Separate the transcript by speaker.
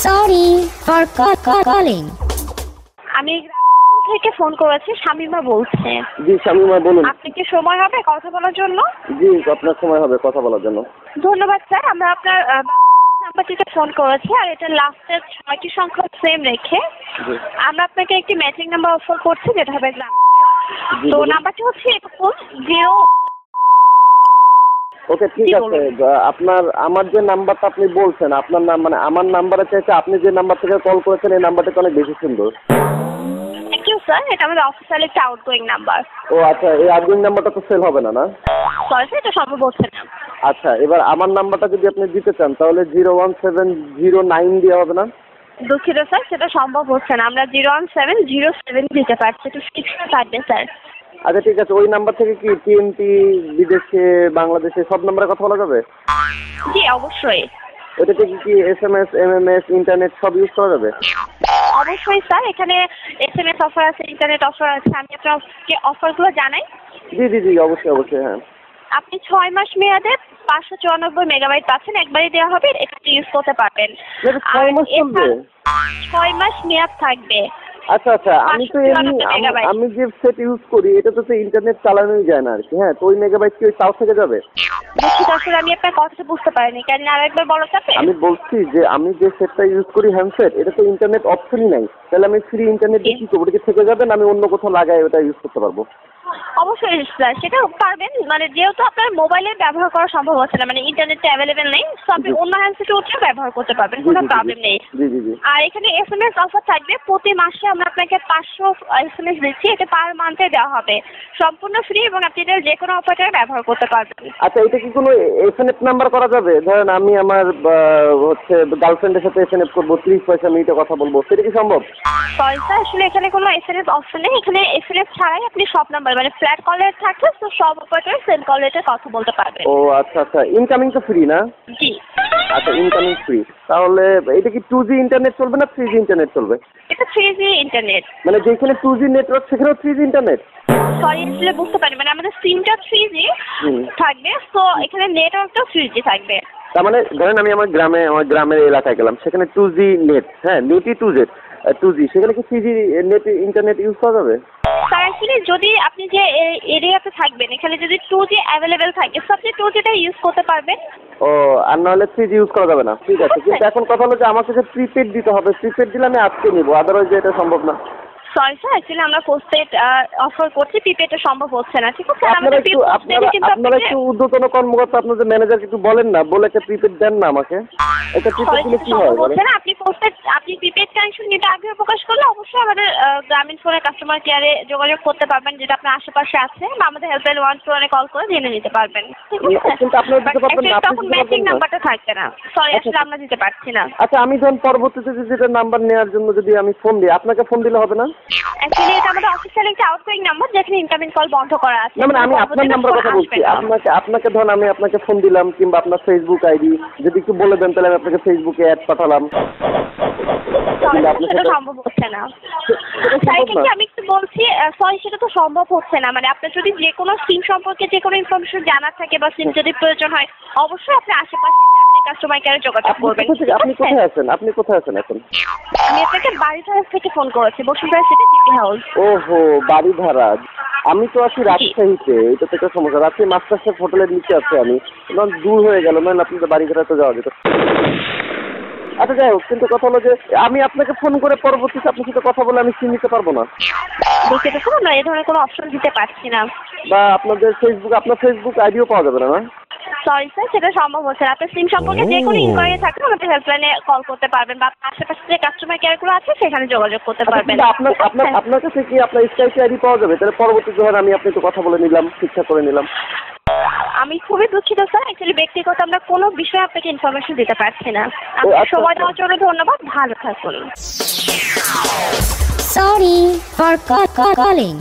Speaker 1: Sorry for calling.
Speaker 2: আমি থেকে phone করেছি, শামিমা বলছে।
Speaker 3: জি শামিমা বলুন।
Speaker 2: আপনি কি সময় হবে কথা বলার জন্য?
Speaker 3: জি আপনার সময় হবে কথা বলার জন্য।
Speaker 2: ধন্যবাদ স্যার। আমরা আপনার নাম্বারটিতে ফোন করেছি আর এটা লাস্টের 6টি সংখ্যা সেম রেখে আমরা আপনাকে একটি ম্যাচিং নাম্বার অফার করছি, যেটা হবে গ্রামীণ। তো নাম্বারটি হচ্ছে এরকম 0।
Speaker 3: ওকে ঠিক আছে। আমার যে নাম্বারটা আপনি বলছেন, আপনার নাম মানে আমার নাম্বারে চাইছে আপনি যে নাম্বার থেকে কল করেছেন এই নাম্বারটা অনেক বেশি সুন্দর।
Speaker 2: Thank you sir. এটা আমাদের অফিসিয়াল একটা আউটগোয়িং নাম্বার।
Speaker 3: ও আচ্ছা, এই আউটগোয়িং নাম্বারটা তো সেল হবে না? না
Speaker 2: সরি স্যার, এটা সম্ভব হচ্ছে না।
Speaker 3: আচ্ছা, এবার আমার নাম্বারটা যদি আপনি দিতে চান তাহলে 01709 দিয়ে হবে না?
Speaker 2: দুঃখিত স্যার, সেটা সম্ভব হচ্ছে না। আমরা 01707 দিতে পারছি, একটু ফিক্সড থাকবে স্যার।
Speaker 3: আচ্ছা ঠিক আছে, ওই নাম্বার থেকে কি টিএমটি, বিদেশে, বাংলাদেশে সব নাম্বারে কথা বলা যাবে?
Speaker 2: জি অবশ্যই।
Speaker 3: ওটা থেকে কি SMS, MMS, ইন্টারনেট সব ইউজ করা যাবে?
Speaker 2: অবশ্যই স্যার, এখানে SMS অফার আছে, ইন্টারনেট অফার আছে। আমি আপনাকে অফারগুলো জানাই।
Speaker 3: জি জি জি অবশ্যই অবশ্যই। হ্যাঁ,
Speaker 2: আপনি 6 মাস মেয়াদে 594 মেগাবাইট পাচ্ছেন, একবারই দেওয়া হবে, এটা ইউজ করতে পারবেন।
Speaker 3: 6 মাস চলবে?
Speaker 2: 6 মাস মেয়াদ থাকবে।
Speaker 3: আচ্ছা আচ্ছা, আমি তো আমি যে সেট ইউজ করি এটা তো ইন্টারনেট চালানোই যায় না আর কি। হ্যাঁ, তো ওই মেগাবাইট কি ওই তাও থেকে যাবে?
Speaker 2: দুঃখিত, আসলে আমি আপনার কথা বুঝতে পারিনি, কেন আরেকবার বলা যাবে?
Speaker 3: আমি বলছি যে আমি যে সেটটা ইউজ করি হ্যান্ডসেট, এটা তো ইন্টারনেট অপশনই নাই, তাহলে আমি ফ্রি ইন্টারনেট দিয়ে কি করবো? এটা কি থেকে যাবে না আমি অন্য কোথাও লাগাই ওটা ইউজ করতে পারবো?
Speaker 2: অবশ্যই স্যার, সেটা পারবেন। মানে যেহেতু আপনার মোবাইলে ব্যবহার করা সম্ভব হচ্ছে না, মানে ইন্টারনেটটা অ্যাভেলেবেল নেই, তো আপনি অন্য হ্যান্ডসেটে উঠেও ব্যবহার করতে পারবেন, কোনো প্রবলেম নেই। আর এখানে SMS অফার থাকবে। প্রতি মাসে আমরা আপনাকে 500 SMS দিচ্ছি, এটা পার মান্থে দেওয়া হবে, সম্পূর্ণ ফ্রি, এবং আপনি এটা যে কোনো অপারেটরে ব্যবহার করতে পারবেন।
Speaker 3: আচ্ছা, এটা কি কোনো SMS নাম্বার করা যাবে? ধরেন আমি আমার গার্লফ্রেন্ডের সাথে SMS করবো, 30 পয়সা মিনিটে কথা বলবো, সেটা কি সম্ভব?
Speaker 2: সরি স্যার, আসলে এখানে কোনো SMS অপশন নেই। এখানে SMS ছাড়াই আপনি সব নাম্বার, মানে ফ্ল্যাট কলের থাকে, তো সব অপারেটর সেম কল রেটে কথা বলতে পারবেন।
Speaker 3: ও আচ্ছা আচ্ছা, ইনকামিং তো ফ্রি না?
Speaker 2: জি
Speaker 3: আচ্ছা, ইনকামিং ফ্রি। তাহলে এটা কি 2G ইন্টারনেট চলবে না 3G ইন্টারনেট চলবে?
Speaker 2: এটা 3G ইন্টারনেট।
Speaker 3: মানে যেখানে 2G নেটওয়ার্ক সেখানেও 3G ইন্টারনেট?
Speaker 2: সরি, আসলে বুঝতে পারি, মানে আমাদের সিমটা 3G থাকবে, তো এখানে নেটওয়ার্কটাও 3G থাকবে।
Speaker 3: তার মানে ধরেন আমি আমার গ্রামের এলাকায় গেলাম, সেখানে 2G নেট, হ্যাঁ নেটই 2G, সেখানে কি 3G নেট ইন্টারনেট ইউজ করা যাবে?
Speaker 2: স্যার অ্যাকচুয়ালি যদি আপনি যে এরিয়াতে থাকবেন এখানে যদি 2G অ্যাভেলেবেল থাকে, সব যে 2Gটা ইউজ করতে পারবেন।
Speaker 3: ও, আর নাহলে 3G ইউজ করা যাবে না? ঠিক আছে, কিন্তু এখন কথা হলো যে আমাকে যে প্রিপেড দিতে হবে, প্রিপেড দিলে আমি আজকে নিবো, আদারওয়াইজ এটা সম্ভব না।
Speaker 2: সরি স্যার, অ্যাকচুয়ালি আমরা পোস্টপেড অফার করছি, প্রিপেডটা সম্ভব হচ্ছে না। ঠিক আছে,
Speaker 3: আপনারা একটু ঊর্ধ্বতন কর্মকর্তা, আপনাদের ম্যানেজার একটু বলেন না, বলে একটা প্রিপেড দেন না আমাকে। এটা প্রিপেড দিলে কি হয় বলেন?
Speaker 2: আপনি প্রিপেড কানেকশন নিতে আগ্রহ প্রকাশ করলে অবশ্যই আমাদের গ্রামীণ ফোনের কাস্টমার কেয়ারে যোগাযোগ করতে পারবেন, যেটা আপনার আশেপাশে আছে, বা আমাদের হেল্পলাইন 121 কল করে জেনে নিতে পারবেন। ঠিক আছে,
Speaker 3: কিন্তু আপনারা দিতে পারবেন না,
Speaker 2: তখন ম্যাচিং নাম্বারটা থাকবে না। সরি, আসলে আমরা দিতে পারছি না।
Speaker 3: আচ্ছা, আমি ধরুন পরবর্তীতে যেটা নাম্বার নেওয়ার জন্য যদি আমি ফোন দিই, আপনাকে ফোন দিলে হবে না?
Speaker 2: অ্যাকচুয়ালি এটা আমাদের অফিসিয়াল একটা আউটগোয়িং নাম্বার, যেখানে ইনকামিং কল বন্ধ করা আছে।
Speaker 3: না মানে আমি আপনার নাম্বার কথা বলছি। আপনাকে ধরুন আমি আপনাকে ফোন দিলাম, কিংবা আপনার ফেসবুক আইডি যদি একটু বলে দেন, তাহলে আমি আপনাকে ফেসবুকে অ্যাড পাঠালাম।
Speaker 2: সেটা সম্ভব হচ্ছে না। আমি একটু বলছি, সরি, সেটা তো সম্ভব হচ্ছে না। মানে আপনার যদি যে কোনো সিম সম্পর্কে যে কোনো ইনফরমেশন জানার থাকে বা সিম যদি প্রয়োজন হয়, অবশ্যই আপনি আশেপাশে কাস্টমার কেয়ারে যোগাযোগ করবেন।
Speaker 3: আপনি কোথায় আছেন? এখন?
Speaker 2: আমি আপনাকে বাড়িধারা থেকে ফোন করেছি, বসুন্ধরা সিটি জিপি হাউস।
Speaker 3: ওহো, বাড়িধারা। আমি তো আছি রাজশাহীতে, এটা থেকে সমস্যা। রাজশাহী মাস্টার শেফ হোটেলের নিচে আছে আমি, দূর হয়ে গেল, নয় আপনাদের বাড়িধারা তো যাওয়া যেত। আচ্ছা যাই হোক, কিন্তু কথা হলো যে আমি আপনাকে ফোন করে পরবর্তীতে আপনার সাথে কথা বলে আমি সিম নিতে পারবো না?
Speaker 2: দেখে দেখুন, আমরা এই ধরনের কোনো অপশন দিতে পারছি না।
Speaker 3: বা আপনার ফেসবুক আইডিও পাওয়া যাবে না?
Speaker 2: সরি স্যার, সেটা সম্ভব হচ্ছে না। আপনার সিম সম্পর্কে যে কোনো ইনকোয়ারি থাকলে আমাদের হেল্পলাইনে কল করতে পারবেন, বা আশেপাশে যে কাস্টমার কেয়ারগুলো আছে সেখানে যোগাযোগ করতে পারবেন।
Speaker 3: আপনার কাছে কি আপনার স্কাইপি আইডি পাওয়া যাবে? তাহলে পরবর্তীতে ধরেন আমি একটু কথা বলে নিলাম, ঠিকঠাক করে নিলাম।
Speaker 2: আমি খুবই দুঃখিত স্যার, অ্যাকচুয়ালি ব্যক্তিগত আমরা কোনো বিষয়ে আপনাকে ইনফরমেশন দিতে পারছি না। আপনার সময় দেওয়ার জন্য ধন্যবাদ, ভালো থাকুন।
Speaker 1: Sorry for calling.